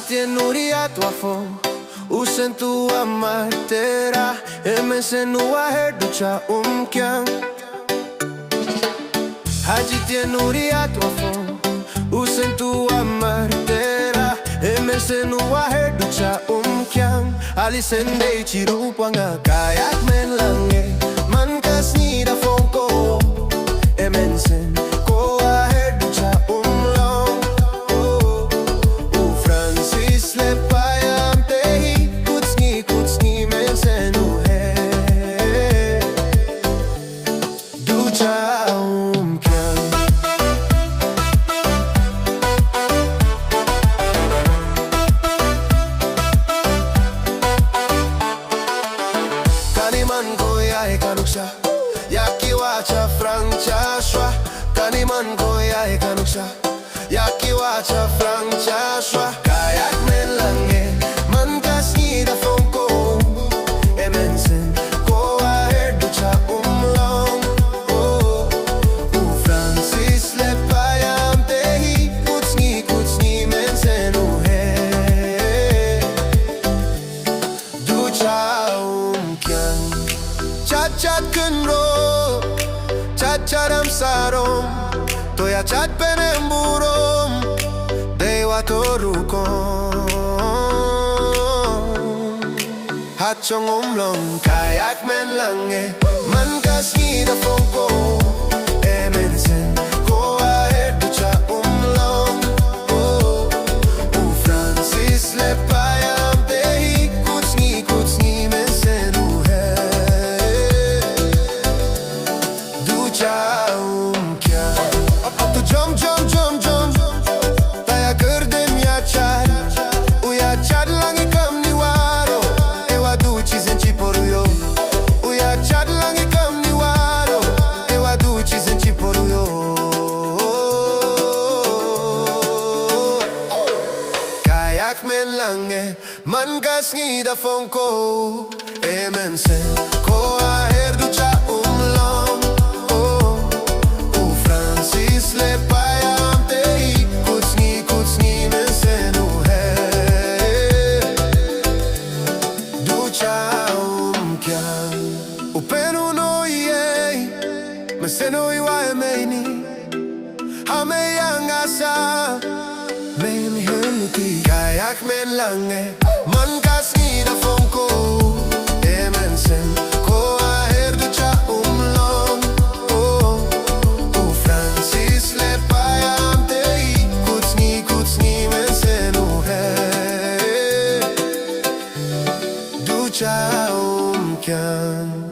tienuria tua fo Usen tua martera Men sen ua herducha kyang Haji tienuria tua fo Usen tua martera Men sen ua herducha kyang Alisen dei chirupanga kayak men lange Man kasnida fonko Men sen koa herducha long Francis le payam tehi kutsni men sen he Ducha kyang Kaniman goya e kanuksha Yaki wacha francha shwa Kaniman goya e kanuksha Yaki wacha francha shwa Kayak men lange Man kasnida fonko Men sen koa herducha long Francis le payam tehi kutsni men sen he Ducha kyang Chat chat kunro Chat charam sarom Toya chat penemburom Dewa torukom Hachong umlong Kayak men lange Man kasnida fonko Men sen koa herducha long Francis le payam tehi kutsni men sen he Ducha kyang Tu jom Taya kerdem ya char Uya char langi kam ni waro Ewa duchi zenchi poruyo Uya char langi kam ni waro Ewa duchi zenchi poruyo Kayak men lange Man kasnida fonko Men sen koa herducha long Francis le payam tehi kutsni men sen he Ducha kyang Upenu no ye Men sen iwa meini Hame yang asa Meini henuti Kayak men lange Man kasnida fonko Men sen koa herducha long Francis le payam tehi kutsni men sen he Ducha kyang